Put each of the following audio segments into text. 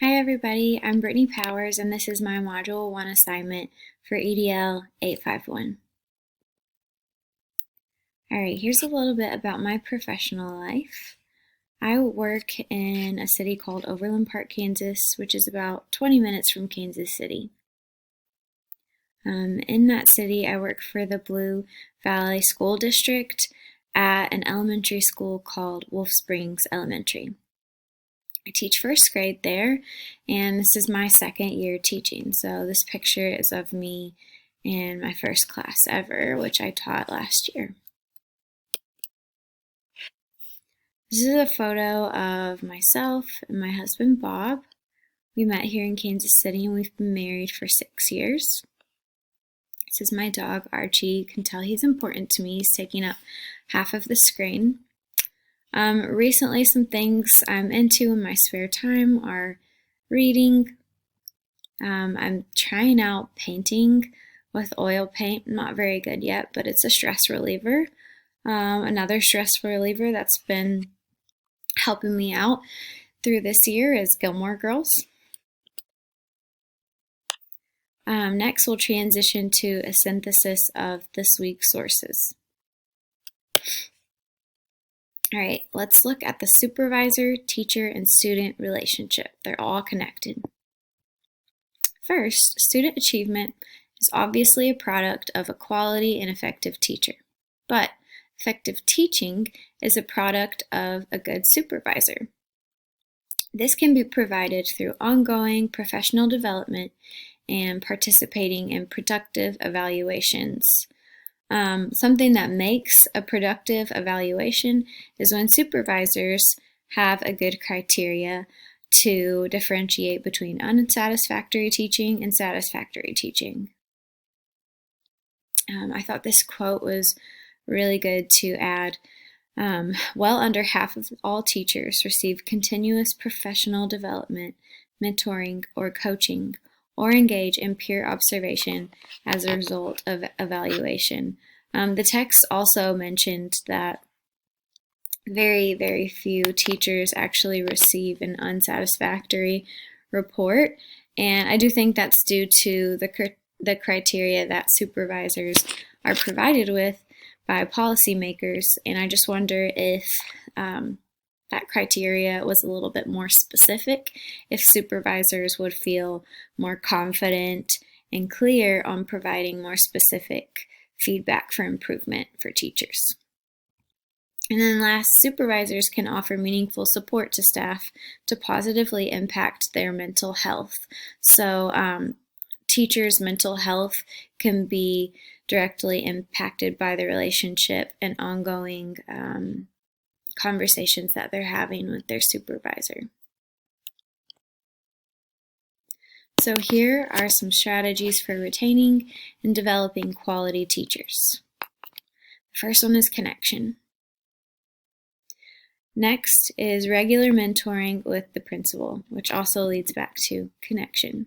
Hi everybody, I'm Brittany Powers and this is my Module 1 assignment for EDL 851. Alright, here's a little bit about my professional life. I work in a city called Overland Park, Kansas, which is about 20 minutes from Kansas City. In that city, I work for the Blue Valley School District at an elementary school called Wolf Springs Elementary. I teach first grade there, and this is my second year teaching. So this picture is of me in my first class ever, which I taught last year. This is a photo of myself and my husband Bob. We met here in Kansas City and we've been married for 6 years. This is my dog Archie. You can tell he's important to me. He's taking up half of the screen. Recently, some things I'm into in my spare time are reading. I'm trying out painting with oil paint. Not very good yet, but it's a stress reliever. Another stress reliever that's been helping me out through this year is Gilmore Girls. Next, we'll transition to a synthesis of this week's sources. All right, let's look at the supervisor, teacher, and student relationship. They're all connected. First, student achievement is obviously a product of a quality and effective teacher, but effective teaching is a product of a good supervisor. This can be provided through ongoing professional development and participating in productive evaluations. Something that makes a productive evaluation is when supervisors have a good criteria to differentiate between unsatisfactory teaching and satisfactory teaching. I thought this quote was really good to add. Well under half of all teachers receive continuous professional development, mentoring, or coaching, or engage in peer observation as a result of evaluation. The text also mentioned that very, very few teachers actually receive an unsatisfactory report, and I do think that's due to the criteria that supervisors are provided with by policymakers, and I just wonder if that criteria was a little bit more specific, if supervisors would feel more confident and clear on providing more specific feedback for improvement for teachers. And then last, supervisors can offer meaningful support to staff to positively impact their mental health. So teachers' mental health can be directly impacted by the relationship and ongoing conversations that they're having with their supervisor. So here are some strategies for retaining and developing quality teachers. The first one is connection. Next is regular mentoring with the principal, which also leads back to connection.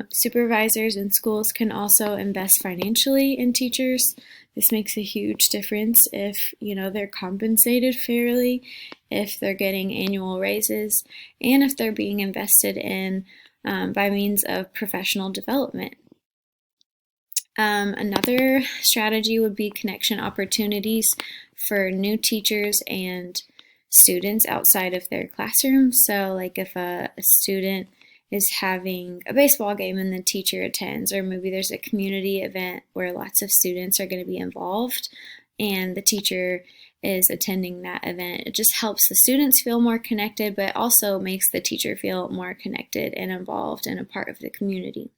Supervisors in schools can also invest financially in teachers. This makes a huge difference if they're compensated fairly, if they're getting annual raises, and if they're being invested in by means of professional development. Another strategy would be connection opportunities for new teachers and students outside of their classroom. So like if a student is having a baseball game and the teacher attends, or maybe there's a community event where lots of students are going to be involved and the teacher is attending that event. It just helps the students feel more connected, but also makes the teacher feel more connected and involved and a part of the community.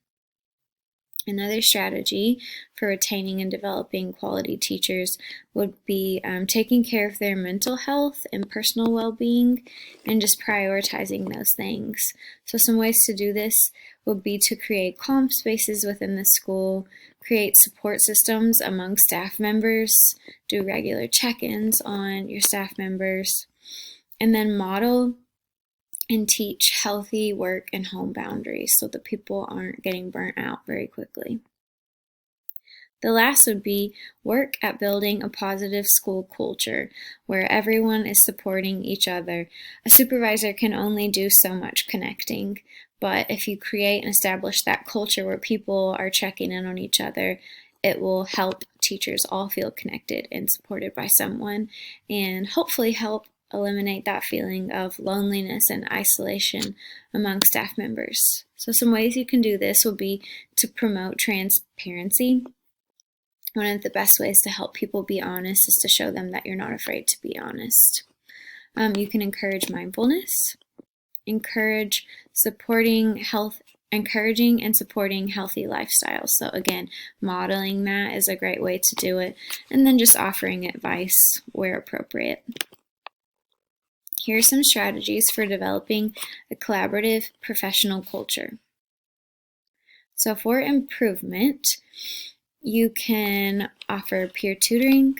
Another strategy for retaining and developing quality teachers would be taking care of their mental health and personal well-being and just prioritizing those things. So some ways to do this would be to create calm spaces within the school, create support systems among staff members, do regular check-ins on your staff members, and then model and teach healthy work and home boundaries so that people aren't getting burnt out very quickly. The last would be work at building a positive school culture where everyone is supporting each other. A supervisor can only do so much connecting, but if you create and establish that culture where people are checking in on each other, it will help teachers all feel connected and supported by someone, and hopefully help eliminate that feeling of loneliness and isolation among staff members. So some ways you can do this will be to promote transparency. One of the best ways to help people be honest is to show them that you're not afraid to be honest. You can encourage mindfulness, encouraging and supporting healthy lifestyles. So again, modeling that is a great way to do it, and then just offering advice where appropriate. Here are some strategies for developing a collaborative professional culture. So for improvement, you can offer peer tutoring,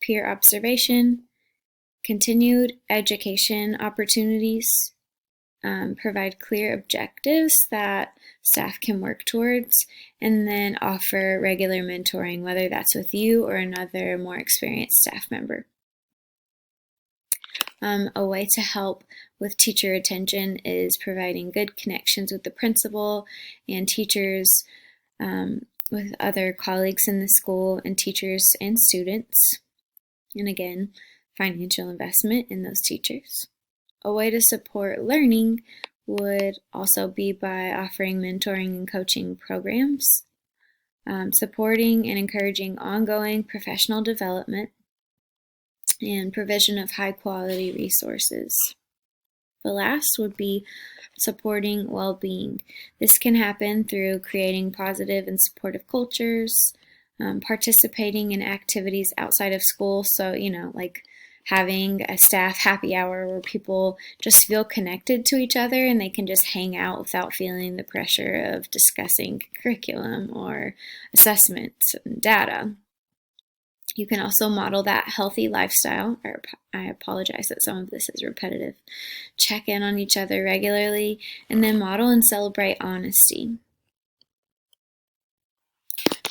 peer observation, continued education opportunities, provide clear objectives that staff can work towards, and then offer regular mentoring, whether that's with you or another more experienced staff member. A way to help with teacher retention is providing good connections with the principal and teachers, with other colleagues in the school, and teachers and students. And again, financial investment in those teachers. A way to support learning would also be by offering mentoring and coaching programs, supporting and encouraging ongoing professional development, and provision of high-quality resources. The last would be supporting well-being. This can happen through creating positive and supportive cultures, participating in activities outside of school. So, like having a staff happy hour where people just feel connected to each other and they can just hang out without feeling the pressure of discussing curriculum or assessments and data. You can also model that healthy lifestyle. I apologize that some of this is repetitive. Check in on each other regularly, and then model and celebrate honesty.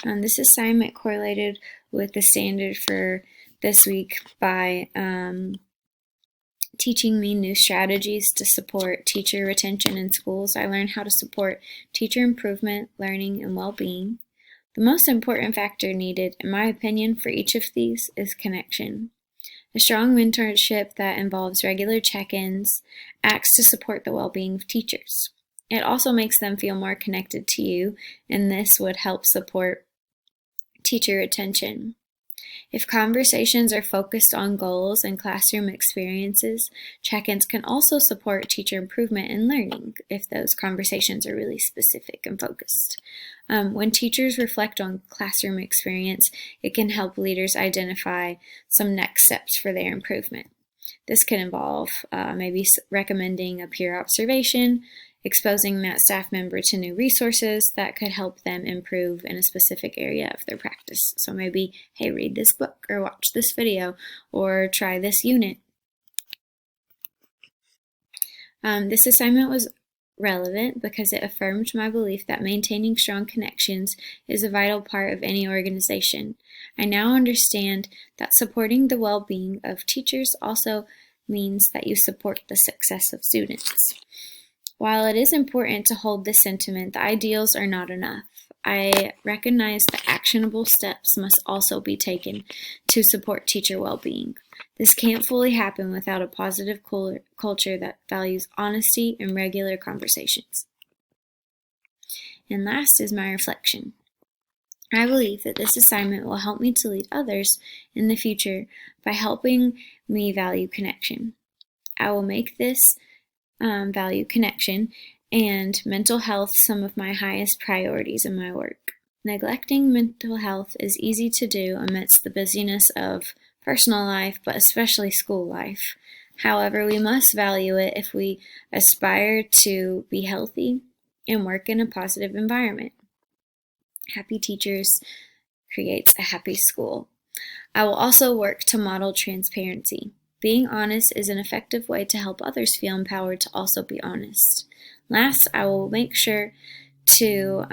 This assignment correlated with the standard for this week by teaching me new strategies to support teacher retention in schools. I learned how to support teacher improvement, learning, and well-being. The most important factor needed, in my opinion, for each of these is connection. A strong mentorship that involves regular check-ins acts to support the well-being of teachers. It also makes them feel more connected to you, and this would help support teacher retention. If conversations are focused on goals and classroom experiences, check-ins can also support teacher improvement and learning if those conversations are really specific and focused. When teachers reflect on classroom experience, it can help leaders identify some next steps for their improvement. This can involve maybe recommending a peer observation, exposing that staff member to new resources that could help them improve in a specific area of their practice. So maybe, hey, read this book or watch this video or try this unit. This assignment was relevant because it affirmed my belief that maintaining strong connections is a vital part of any organization. I now understand that supporting the well-being of teachers also means that you support the success of students. While it is important to hold this sentiment, the ideals are not enough. I recognize that actionable steps must also be taken to support teacher well-being. This can't fully happen without a positive culture that values honesty and regular conversations. And last is my reflection. I believe that this assignment will help me to lead others in the future by helping me value connection. I will make this value connection and mental health some of my highest priorities in my work. Neglecting mental health is easy to do amidst the busyness of personal life, but especially school life. However, we must value it if we aspire to be healthy and work in a positive environment. Happy teachers creates a happy school. I will also work to model transparency. Being honest is an effective way to help others feel empowered to also be honest. Last, I will make sure to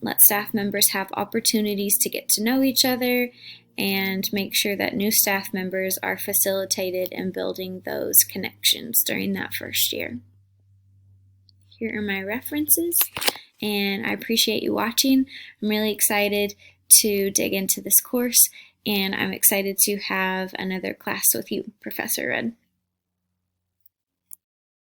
let staff members have opportunities to get to know each other and make sure that new staff members are facilitated in building those connections during that first year. Here are my references, and I appreciate you watching. I'm really excited to dig into this course, and I'm excited to have another class with you, Professor Rudd.